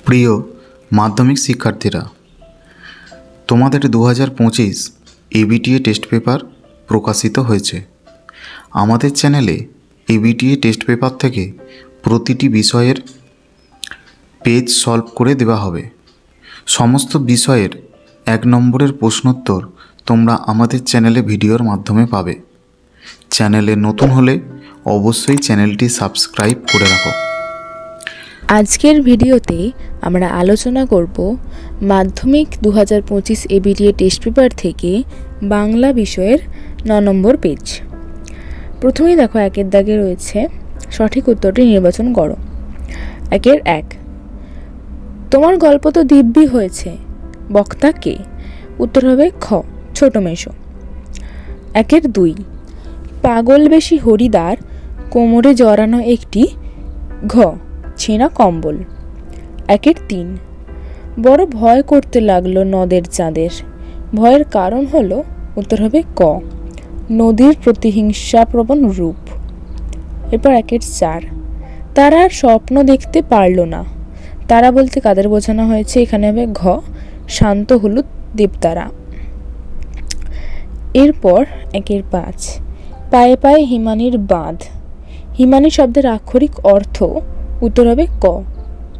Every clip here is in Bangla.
প্রিয় মাধ্যমিক শিক্ষার্থীরা, তোমাদের 2025 এবিটিএ টেস্ট পেপার প্রকাশিত হয়েছে। আমাদের চ্যানেলে এবিটিএ টেস্ট পেপার থেকে প্রতিটি বিষয়ের পেজ সলভ করে দেওয়া হবে। সমস্ত বিষয়ের 1 নম্বরের প্রশ্নোত্তর তোমরা আমাদের চ্যানেলে ভিডিওর মাধ্যমে পাবে। চ্যানেলে নতুন হলে অবশ্যই চ্যানেলটি সাবস্ক্রাইব করে রাখো। আজকের ভিডিওতে আমরা আলোচনা করব মাধ্যমিক 2025 এবিটিএ টেস্ট পেপার থেকে বাংলা বিষয়ের 9 নম্বর পেজ। প্রথমেই দেখো 1 দাগে রয়েছে সঠিক উত্তরটি নির্বাচন করো। 1 তোমার গল্প তো দিব্যি হয়েছে, বক্তা কে? উত্তর হবে খ, ছোট মেশো। 2 পাগল বেশি হরিদার কোমরে জড়ানো একটি ঘ ছেঁড়া কম্বল। 3 বড় ভয় করতে লাগলো নদের চাঁদের, ভয়ের কারণ হলো? উত্তর হবে ক, নদীর প্রতিহিংসাপ্রবণ রূপ। এরপর 4 তারা আর স্বপ্ন দেখতে পারল না। তারা বলতে কাদের বোঝানো হয়েছে? এখানে হবে ঘ, শান্ত হলুদ দেবতারা। এরপর 5 পায়ে পায়ে হিমানির বাঁধ। হিমানি শব্দের আক্ষরিক অর্থ? উত্তর হবে ক,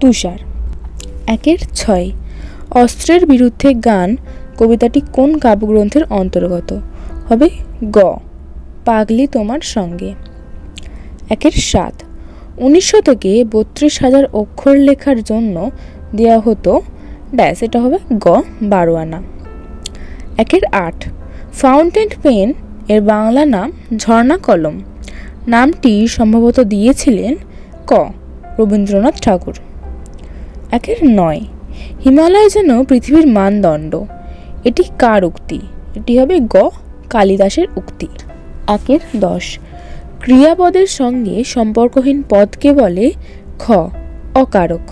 তুষার। 6 অস্ত্রের বিরুদ্ধে গান কবিতাটি কোন কাব্যগ্রন্থের অন্তর্গত? হবে গ, পাগলি তোমার সঙ্গে। 7 19 শতকে 32,000 অক্ষর লেখার জন্য দেওয়া হতো ড্যাশ, এটা হবে গ, 12 আনা। 8 ফাউন্টেন পেন এর বাংলা নাম ঝর্ণা কলম। নামটি সম্ভবত দিয়েছিলেন ক, রবীন্দ্রনাথ ঠাকুর। 9 হিমালয় যেন পৃথিবীর মানদণ্ড, এটি কার উক্তি? এটি হবে গ, কালিদাসের উক্তি। 10 ক্রিয়াপদের সঙ্গে সম্পর্কহীন পদকে বলে খ, অকারক।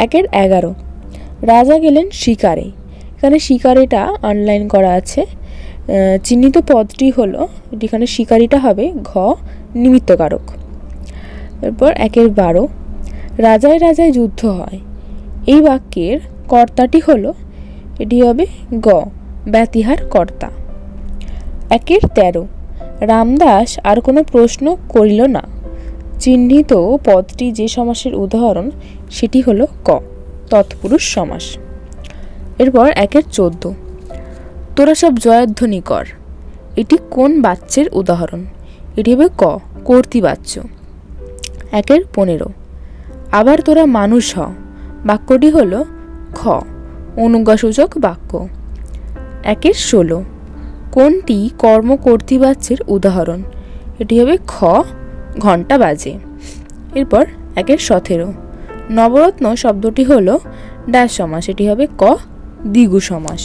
11 রাজা গেলেন শিকারে। এখানে শিকারিটা আন্ডারলাইন করা আছে। চিহ্নিত পদটি হলো, এখানে শিকারিটা হবে ঘ, নিমিত্তকারক। এরপর 12 রাজায় রাজায় যুদ্ধ হয়। এই বাক্যের কর্তাটি হলো, এটি হবে গ, ব্যতিহার কর্তা। 13 রামদাস আর কোনো প্রশ্ন করিল না। চিহ্নিত পদটি যে সমাসের উদাহরণ সেটি হলো ক, তৎপুরুষ সমাস। এরপর 14 তোরা সব জয়ধ্বনি কর। এটি কোন বাচ্যের উদাহরণ? এটি হবে ক, কর্তৃবাচ্য। 15 আবার তোরা মানুষ হ। বাক্যটি হলো খ, অনুজ্ঞাসূচক বাক্য। 16 কোনটি কর্ম কর্তৃবাচ্যের উদাহরণ? এটি হবে খ, ঘণ্টা বাজে। এরপর 17 নবরত্ন শব্দটি হলো ড্যাশ সমাস, এটি হবে ক, দ্বিগু সমাস।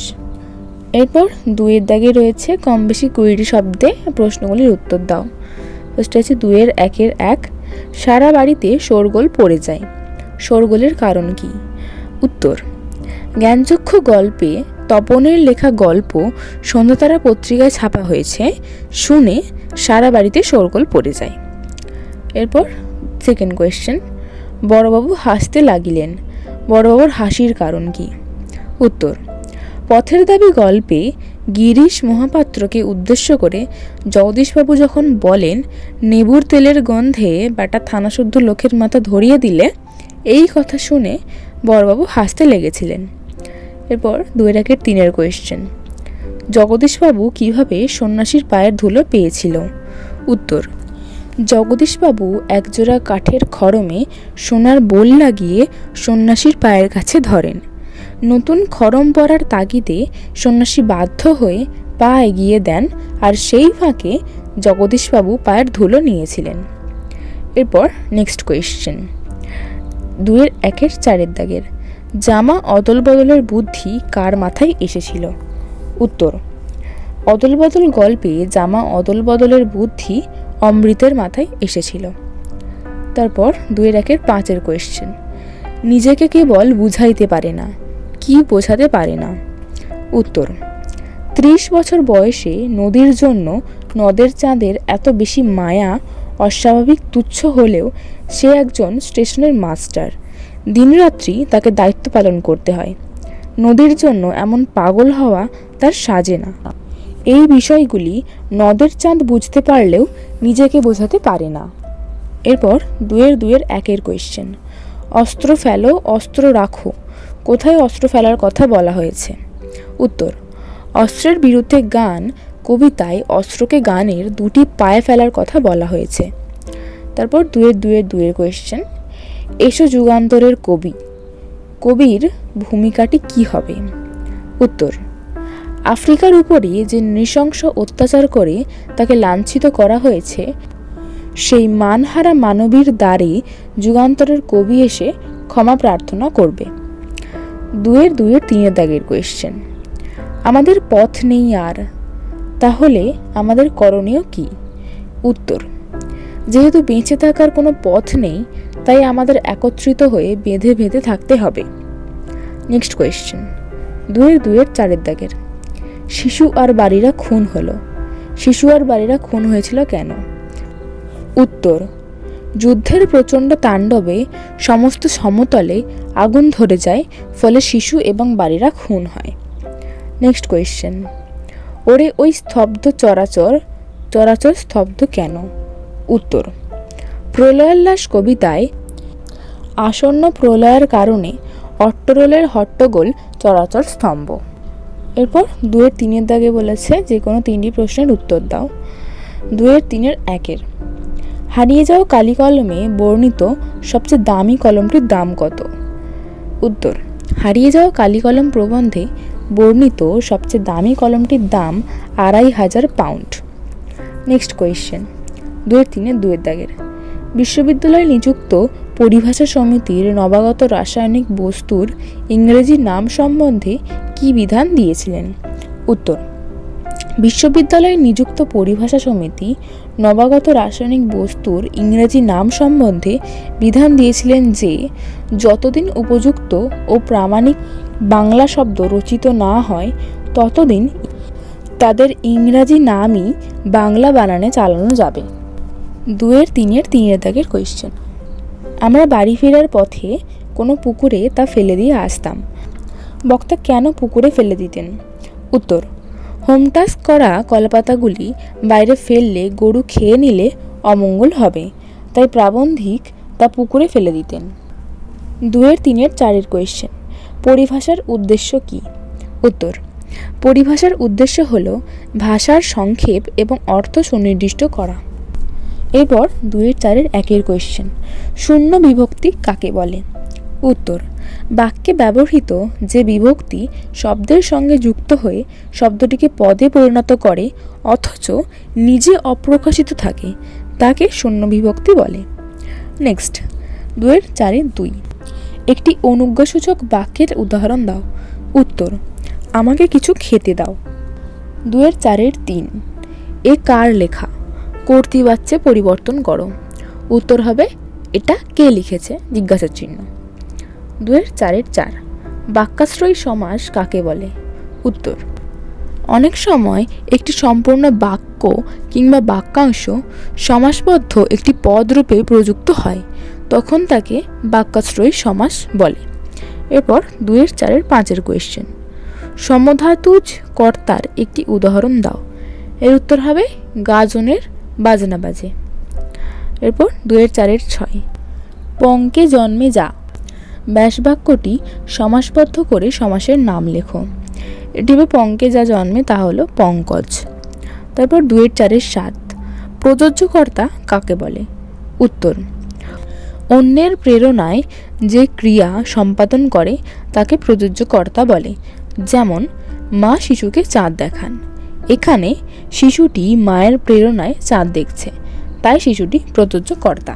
এরপর 2 দাগে রয়েছে কম বেশি 20টি শব্দে প্রশ্নগুলির উত্তর দাও। ফার্স্ট আছে 2 1 সারা বাড়িতে শোরগোল পড়ে যায়। শোরগোলের কারণ কি? উত্তর জ্ঞানচক্ষু গল্পে তপনের লেখা গল্প সন্ধ্যাতারা পত্রিকায় ছাপা হয়েছে শুনে সারা বাড়িতে শোরগোল পড়ে যায়। এরপর সেকেন্ড কোয়েশ্চেন, বড়বাবু হাসতে লাগিলেন। বড়বাবুর হাসির কারণ কি? উত্তর পথের দাবি গল্পে গিরিশ মহাপাত্রকে উদ্দেশ্য করে জগদীশবাবু যখন বলেন নেবুর তেলের গন্ধে বেটা থানাশুদ্ধ লোকের মাথা ধরিয়ে দিলে, এই কথা শুনে বড়বাবু হাসতে লেগেছিলেন। এরপর 2 কোয়েশ্চেন, জগদীশবাবু কিভাবে সন্ন্যাসীর পায়ের ধুলো পেয়েছিল? উত্তর জগদীশবাবু একজোড়া কাঠের খড়মে সোনার বোল লাগিয়ে সন্ন্যাসীর পায়ের কাছে ধরেন। নতুন খড়ম পরার তাগিদে সন্ন্যাসী বাধ্য হয়ে পা এগিয়ে দেন, আর সেই ফাঁকে জগদীশবাবু পায়ের ধুলো নিয়েছিলেন। এরপর নেক্সট কোয়েশ্চেন, 2 দাগের জামা অদল বদলের বুদ্ধি কার মাথায় এসেছিল? উত্তর অদল বদল গল্পে জামা অদল বদলের বুদ্ধি অমৃতের মাথায় এসেছিল। তারপর 2 কোয়েশ্চেন, নিজেকে কেবল বুঝাইতে পারে না, কি বোঝাতে পারে না? উত্তর 30 বছর বয়সে নদীর জন্য নদের চাঁদের এত বেশি মায়া অস্বাভাবিক তুচ্ছ হলেও সে একজন স্টেশনের মাস্টার। দিনরাত্রি তাকে দায়িত্ব পালন করতে হয়। নদীর জন্য এমন পাগল হওয়া তার সাজে না। এই বিষয়গুলি নদের চাঁদ বুঝতে পারলেও নিজেকে বোঝাতে পারে না। এরপর 2-2-1 কোয়েশ্চেন। অস্ত্র ফেলো, অস্ত্র রাখো, কোথায় অস্ত্র ফেলার কথা বলা হয়েছে? উত্তর, অস্ত্রের বিরুদ্ধে গান কবিতায় অস্ত্রকে গানের দুটি পায়ে ফেলার কথা বলা হয়েছে। তারপর 2-2-2 কোয়েশ্চেন। এসো যুগান্তরের কবি, কবির ভূমিকাটি কি হবে? উত্তর, আফ্রিকার উপরে যে নৃশংস অত্যাচার করে তাকে লাঞ্ছিত করা হয়েছে, সেই মানহারা মানবীর দ্বারে যুগান্তরের কবি এসে ক্ষমা প্রার্থনা করবে। 2-2-3 কোয়েশ্চেন। আমাদের পথ নেই আর, তাহলে আমাদের করণীয় কি? উত্তর, যেহেতু বেঁচে থাকার কোনো পথ নেই, তাই আমাদের একত্রিত হয়ে বেঁধে বেঁধে থাকতে হবে। Next question. 2-2-4 শিশু আর বাড়িরা খুন হলো, শিশু আর বাড়িরা খুন হয়েছিল কেন? উত্তর, যুদ্ধের প্রচণ্ড তাণ্ডবে সমস্ত সমতলে আগুন ধরে যায়, ফলে শিশু এবং বাড়িরা খুন হয়। Next question. ওরে ওই স্তব্ধ চরাচর, চরাচর স্তব্ধ কেন? উত্তর, প্রলয়োল্লাস কবিতায় আসন্ন প্রলয়ের কারণে অট্টরোলের হট্টগোল চরাচর স্তম্ভ। এরপর 2-3 বলেছে যে কোনো 3টি প্রশ্নের উত্তর দাও। 2-3-1 হারিয়ে যাওয়া কালি কলমে বর্ণিত সবচেয়ে দামি কলমটির দাম কত? উত্তর, হারিয়ে যাওয়া কালি কলম প্রবন্ধে বর্ণিত সবচেয়ে দামি কলমটির দাম 2500 পাউন্ড। Next question. 2-3-2 বিশ্ববিদ্যালয়ে নিযুক্ত পরিভাষা সমিতির নবাগত রাসায়নিক বস্তুর ইংরেজি নাম সম্বন্ধে কি বিধান দিয়েছিলেন? উত্তর, বিশ্ববিদ্যালয়ে নিযুক্ত পরিভাষা সমিতি নবাগত রাসায়নিক বস্তুর ইংরেজি নাম সম্বন্ধে বিধান দিয়েছিলেন যে যতদিন উপযুক্ত ও প্রামাণিক বাংলা শব্দ রচিত না হয়, ততদিন তাদের ইংরাজি নামই বাংলা বানানে চালানো যাবে। 2-3 কোয়েশ্চেন। আমরা বাড়ি ফেরার পথে কোনো পুকুরে তা ফেলে দিয়ে আসতাম, বক্তা কেন পুকুরে ফেলে দিতেন? উত্তর, হোমটাস করা কলাপাতাগুলি বাইরে ফেললে গরু খেয়ে নিলে অমঙ্গল হবে, তাই প্রাবন্ধিক তা পুকুরে ফেলে দিতেন। 2-3-4 কোয়েশ্চেন। পরিভাষার উদ্দেশ্য কি? উত্তর, পরিভাষার উদ্দেশ্য হল ভাষার সংক্ষেপ এবং অর্থ সুনির্দিষ্ট করা। এরপর 2-4-1 কোয়েশ্চেন। শূন্য বিভক্তি কাকে বলে? উত্তর, বাক্যে ব্যবহৃত যে বিভক্তি শব্দের সঙ্গে যুক্ত হয়ে শব্দটিকে পদে পরিণত করে অথচ নিজে অপ্রকাশিত থাকে, তাকে শূন্য বিভক্তি বলে। নেক্সট 2-4-2 একটি অনুজ্ঞাসূচক বাক্যের উদাহরণ দাও। উত্তর, আমাকে কিছু খেতে দাও। 2-4-3 এ কার লেখা? কর্তৃবাচ্যে পরিবর্তন করো। উত্তর হবে, এটা কে লিখেছে? জিজ্ঞাসা চিহ্ন। 2-4-4 বাক্যাশ্রয়ী সমাস কাকে বলে? উত্তর, অনেক সময় একটি সম্পূর্ণ বাক্য কিংবা বাক্যাংশ সমাসবদ্ধ একটি পদ রূপে প্রযুক্ত হয়, তখন তাকে বাক্যাশ্রয়ী সমাস বলে। এরপর 2-4-5 কোয়েশ্চেন। সমধাতুজ কর্তার একটি উদাহরণ দাও। এর উত্তর হবে গাজনের বাজনা বাজে। এরপর 2-4-6 পঙ্কে জন্মে যা। ব্যাসবাক্যটি সমাসবদ্ধ করে সমাসের নাম লেখো। এটি হবে পঙ্কে যা জন্মে তা হলো পঙ্কজ। তারপর 2-4-7 প্রযোজ্যকর্তা কাকে বলে? উত্তর, অন্যের প্রেরণায় যে ক্রিয়া সম্পাদন করে তাকে প্রযোজ্যকর্তা বলে। যেমন মা শিশুকে চাঁদ দেখান, এখানে শিশুটি মায়ের প্রেরণায় চাঁদ দেখছে, তাই শিশুটি প্রযোজ্যকর্তা।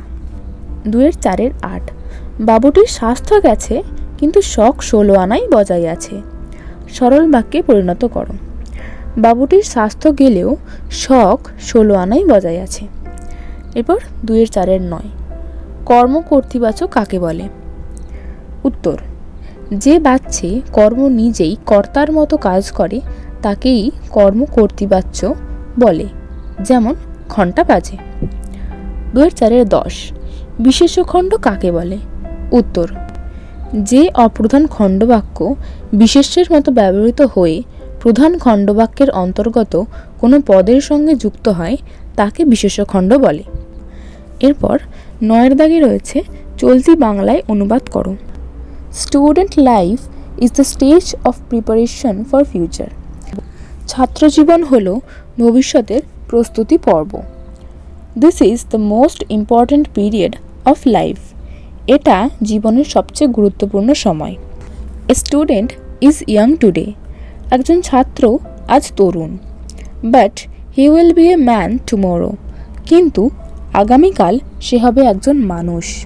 2-4-8 বাবুটির স্বাস্থ্য গেছে কিন্তু শখ 16 আনাই বজায় আছে। সরল বাক্যে পরিণত করো। বাবুটির স্বাস্থ্য গেলেও শখ 16 আনাই বজায় আছে। এরপর 2-4-9 কর্মকর্তৃবাচক কাকে বলে? উত্তর, যে বাচ্চে কর্ম নিজেই কর্তার মতো কাজ করে তাকেই কর্মকর্তৃবাচ্য বলে। যেমন ঘণ্টা বাজে। 2-4-10 বিশেষ্যখণ্ড কাকে বলে? উত্তর, যে অপ্রধান খণ্ডবাক্য বিশেষ্যের মতো ব্যবহৃত হয়ে প্রধান খণ্ডবাক্যের অন্তর্গত কোনো পদের সঙ্গে যুক্ত হয় তাকে বিশেষ্য খণ্ড বলে। এরপর 9 দাগে রয়েছে চলতি বাংলায় অনুবাদ করো। Student life is the stage of preparation for future. ছাত্রজীবন হল ভবিষ্যতের প্রস্তুতি পর্ব। This is the most important period of life. এটা জীবনের সবচেয়ে গুরুত্বপূর্ণ সময়। A student is young today. একজন ছাত্র আজ তরুণ। But he will be a man tomorrow. কিন্তু আগামীকাল সে হবে একজন মানুষ।